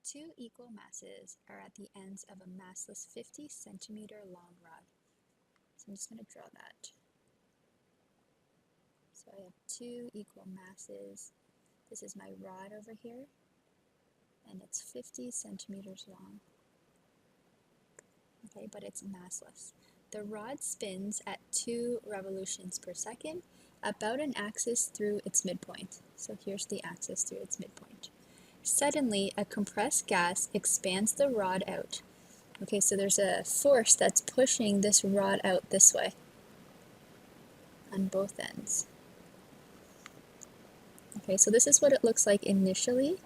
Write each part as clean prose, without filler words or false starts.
Two equal masses are at the ends of a massless 50 centimeter long rod. So I'm just going to draw that. So I have two equal masses. This is my rod over here, and it's 50 centimeters long. Okay, but it's massless. The rod spins at 2 revolutions per second, about an axis through its midpoint. So here's the axis through its midpoint. Suddenly, a compressed gas expands the rod out. Okay, so there's a force that's pushing this rod out this way on both ends. Okay, so this is what it looks like initially.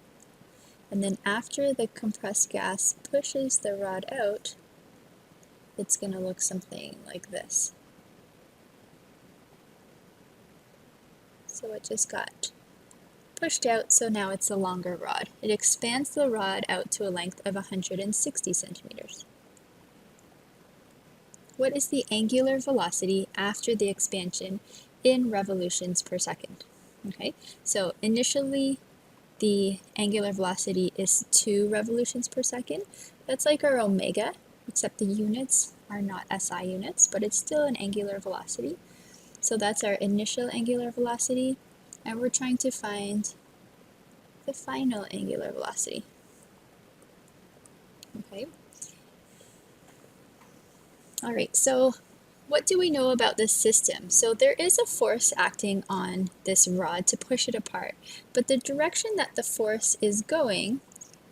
And then after the compressed gas pushes the rod out, it's going to look something like this. So it just got pushed out, so now it's a longer rod. It expands the rod out to a length of 160 centimeters. What is the angular velocity after the expansion in revolutions per second? Okay, so initially the angular velocity is 2 revolutions per second. That's like our omega, except the units are not SI units, but it's still an angular velocity. So that's our initial angular velocity, and we're trying to find the final angular velocity. Okay. All right, so what do we know about this system? So there is a force acting on this rod to push it apart, but the direction that the force is going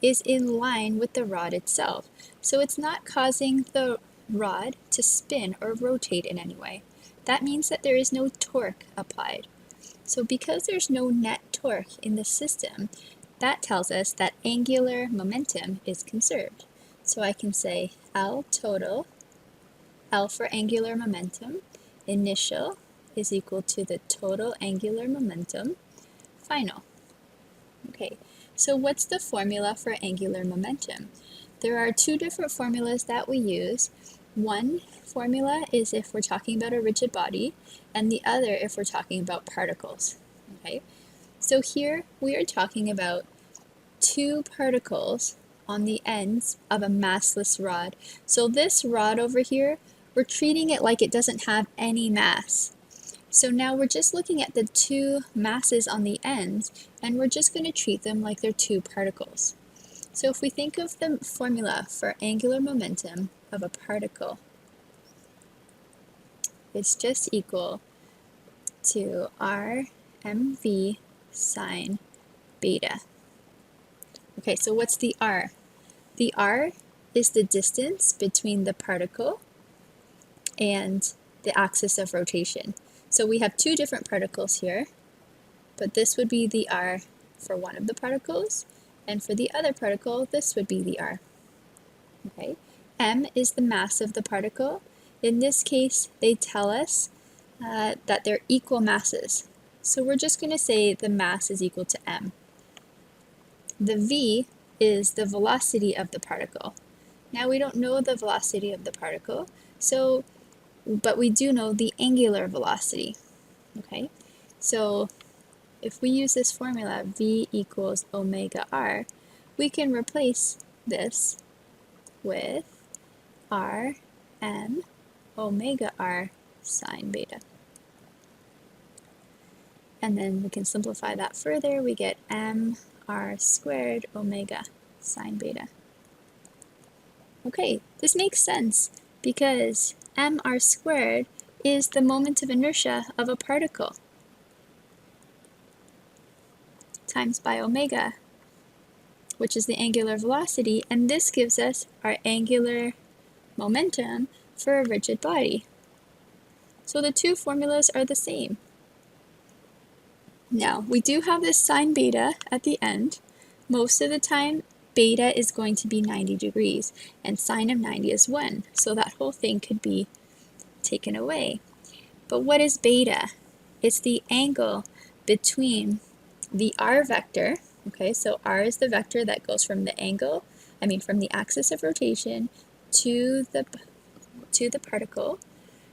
is in line with the rod itself. So it's not causing the rod to spin or rotate in any way. That means that there is no torque applied. So because there's no net torque in the system, that tells us that angular momentum is conserved. So I can say L total, L for angular momentum, initial is equal to the total angular momentum, final. Okay, so what's the formula for angular momentum? There are two different formulas that we use. One formula is if we're talking about a rigid body, and the other if we're talking about particles. Okay, so here we are talking about two particles on the ends of a massless rod. So this rod over here, we're treating it like it doesn't have any mass. So now we're just looking at the two masses on the ends, and we're just going to treat them like they're two particles. So if we think of the formula for angular momentum of a particle, it's just equal to RmV sine beta. Okay, so what's the R? The R is the distance between the particle and the axis of rotation. So we have two different particles here, but this would be the R for one of the particles, and for the other particle, this would be the R. Okay, M is the mass of the particle. In this case, they tell us that they're equal masses. So we're just going to say the mass is equal to M. The V is the velocity of the particle. Now we don't know the velocity of the particle, but we do know the angular velocity. Okay, so if we use this formula, V equals omega R, we can replace this with Rm omega R sine beta. And then we can simplify that further. We get mr squared omega sine beta. Okay, this makes sense because mr squared is the moment of inertia of a particle times by omega, which is the angular velocity, and this gives us our angular momentum for a rigid body. So the two formulas are the same. Now, we do have this sine beta at the end. Most of the time, beta is going to be 90 degrees, and sine of 90 is 1, so that whole thing could be taken away. But what is beta? It's the angle between the r vector, okay, so r is the vector that goes from from the axis of rotation to the particle.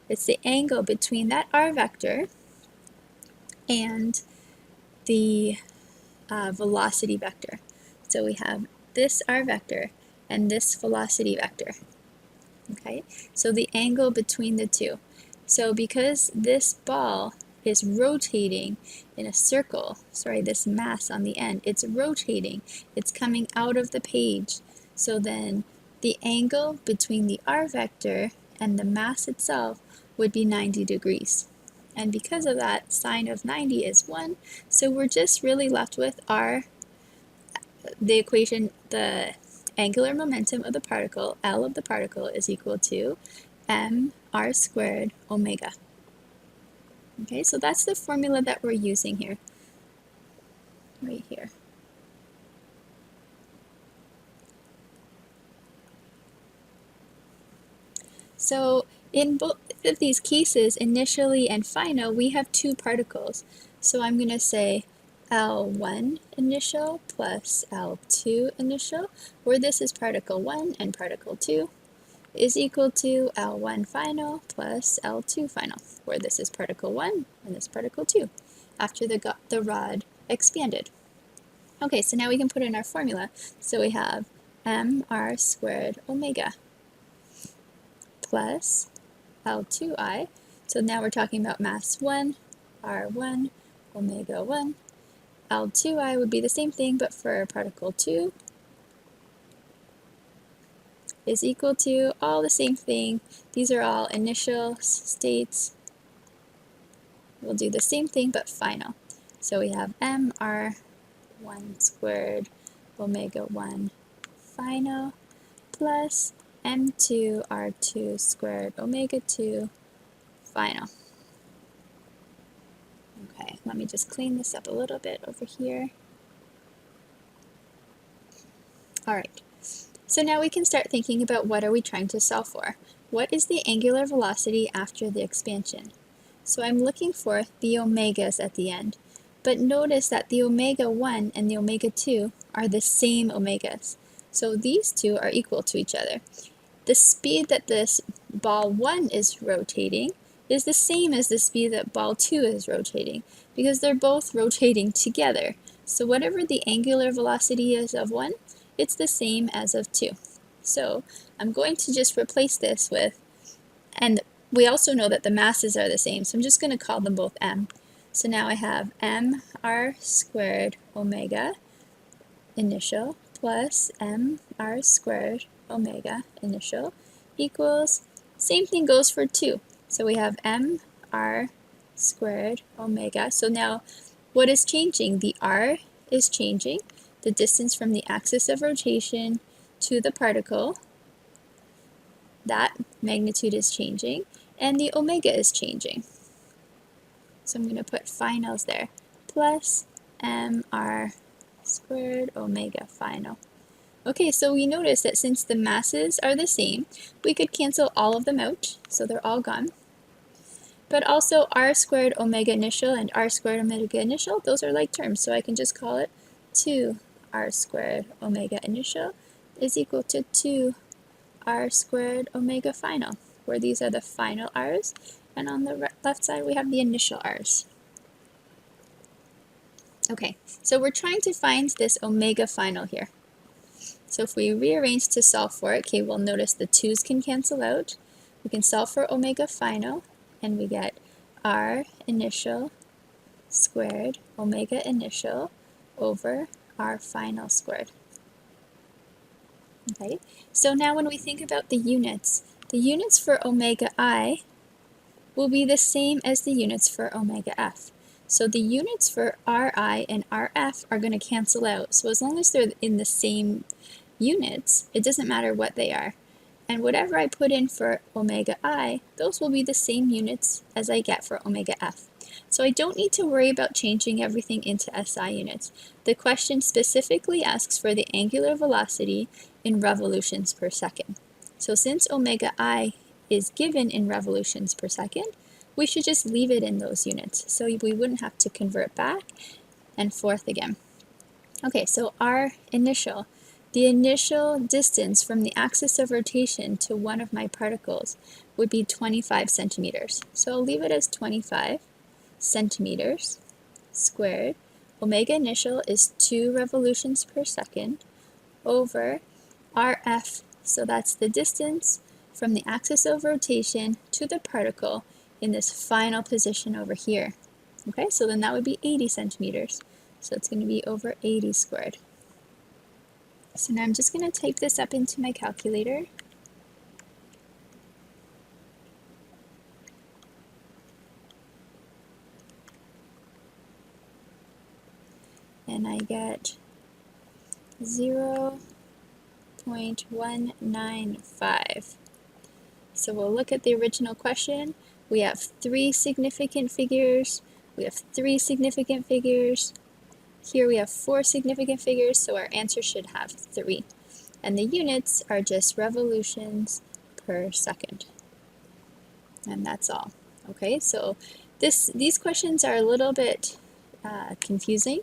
It's the angle between that r vector and the velocity vector. So we have this r vector and this velocity vector. Okay, so the angle between the two. So because this ball is rotating in a circle, sorry, this mass on the end, it's rotating, it's coming out of the page. So then the angle between the r vector and the mass itself would be 90 degrees. And because of that, sine of 90 is 1. So we're just really left with the equation, the angular momentum of the particle, L of the particle, is equal to mr squared omega. Okay, so that's the formula that we're using here, right here. So in both of these cases, initially and final, we have two particles. So I'm going to say L1 initial plus L2 initial, where this is particle 1 and particle 2, is equal to L1 final plus L2 final, where this is particle 1 and this particle 2, after the rod expanded. Okay, so now we can put in our formula. So we have mr squared omega plus L2I. So now we're talking about mass 1, R1, omega 1. L2I would be the same thing, but for particle 2 is equal to all the same thing. These are all initial states. We'll do the same thing, but final. So we have mr1 squared omega 1 final plus m2 r2 squared omega 2 final. Okay, let me just clean this up a little bit over here. All right, so now we can start thinking about what are we trying to solve for. What is the angular velocity after the expansion? So I'm looking for the omegas at the end, but notice that the omega 1 and the omega 2 are the same omegas. So these two are equal to each other. The speed that this ball 1 is rotating is the same as the speed that ball 2 is rotating, because they're both rotating together. So whatever the angular velocity is of 1, it's the same as of 2. So I'm going to just replace this with, and we also know that the masses are the same, so I'm just going to call them both m. So now I have mr squared omega initial plus mr squared omega initial equals, same thing goes for 2. So we have mr squared omega. So now what is changing? The r is changing, the distance from the axis of rotation to the particle, that magnitude is changing, and the omega is changing. So I'm going to put finals there, plus mr squared omega final. Okay, so we notice that since the masses are the same, we could cancel all of them out, so they're all gone. But also r squared omega initial and r squared omega initial, those are like terms, so I can just call it 2r squared omega initial is equal to 2r squared omega final, where these are the final r's, and on the left side we have the initial r's. Okay, so we're trying to find this omega final here. So if we rearrange to solve for it, okay, we'll notice the 2's can cancel out. We can solve for omega final, and we get r initial squared omega initial over r final squared. Okay, so now when we think about the units for omega I will be the same as the units for omega f. So the units for Ri and Rf are going to cancel out. So as long as they're in the same units, it doesn't matter what they are. And whatever I put in for omega I, those will be the same units as I get for omega f. So I don't need to worry about changing everything into SI units. The question specifically asks for the angular velocity in revolutions per second. So since omega I is given in revolutions per second, we should just leave it in those units, so we wouldn't have to convert back and forth again. Okay, so R initial. The initial distance from the axis of rotation to one of my particles would be 25 centimeters. So I'll leave it as 25 centimeters squared. Omega initial is 2 revolutions per second over RF, so that's the distance from the axis of rotation to the particle in this final position over here. Okay, so then that would be 80 centimeters. So it's going to be over 80 squared. So now I'm just going to type this up into my calculator. And I get 0.195. So we'll look at the original question. We have 3 significant figures. We have 3 significant figures. Here we have 4 significant figures, so our answer should have 3. And the units are just revolutions per second. And that's all. Okay, so these questions are a little bit confusing.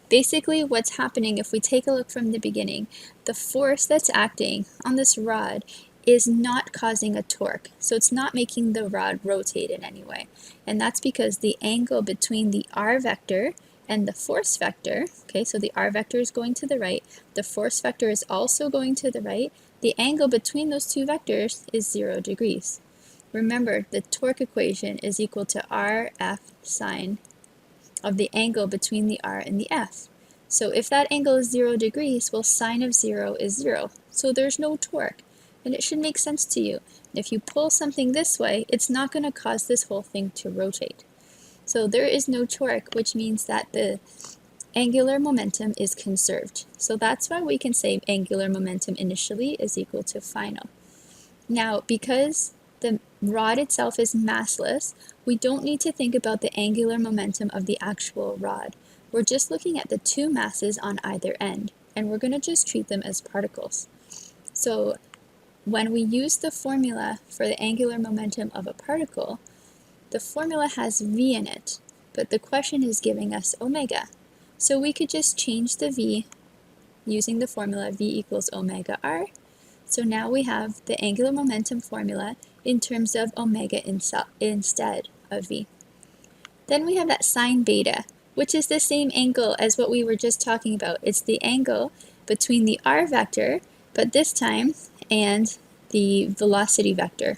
Basically, what's happening, if we take a look from the beginning, the force that's acting on this rod is not causing a torque. So it's not making the rod rotate in any way. And that's because the angle between the r vector and the force vector, okay, so the r vector is going to the right, the force vector is also going to the right, the angle between those two vectors is 0 degrees. Remember, the torque equation is equal to RF sine of the angle between the r and the f. So if that angle is 0 degrees, well, sine of 0 is 0. So there's no torque. And it should make sense to you. If you pull something this way, it's not going to cause this whole thing to rotate. So there is no torque, which means that the angular momentum is conserved. So that's why we can say angular momentum initially is equal to final. Now, because the rod itself is massless, we don't need to think about the angular momentum of the actual rod. We're just looking at the two masses on either end, and we're going to just treat them as particles. So when we use the formula for the angular momentum of a particle, the formula has v in it, but the question is giving us omega. So we could just change the v using the formula v equals omega r. So now we have the angular momentum formula in terms of omega instead of v. Then we have that sine beta, which is the same angle as what we were just talking about. It's the angle between the r vector, but this time, and the velocity vector.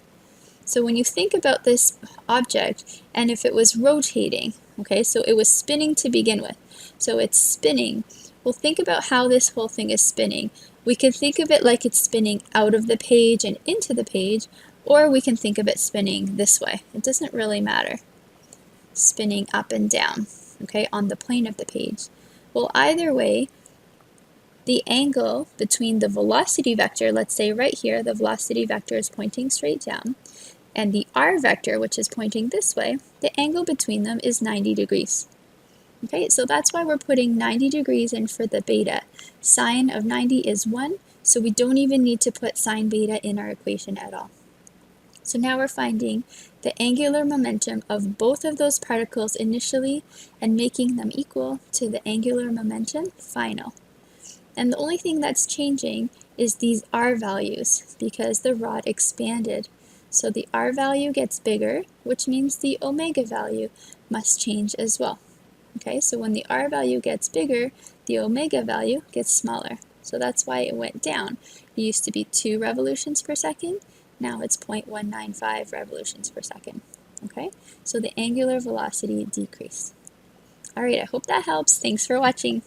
So when you think about this object, and if it was rotating, okay, so it was spinning to begin with, so it's spinning. Well, think about how this whole thing is spinning. We can think of it like it's spinning out of the page and into the page, or we can think of it spinning this way. It doesn't really matter. Spinning up and down, okay, on the plane of the page. Well, either way, the angle between the velocity vector, let's say right here, the velocity vector is pointing straight down, and the r vector, which is pointing this way, the angle between them is 90 degrees. Okay, so that's why we're putting 90 degrees in for the beta. Sine of 90 is 1, so we don't even need to put sine beta in our equation at all. So now we're finding the angular momentum of both of those particles initially and making them equal to the angular momentum final. And the only thing that's changing is these r values because the rod expanded. So the r value gets bigger, which means the omega value must change as well. Okay, so when the r value gets bigger, the omega value gets smaller. So that's why it went down. It used to be 2 revolutions per second. Now it's 0.195 revolutions per second. Okay, so the angular velocity decreased. All right, I hope that helps. Thanks for watching.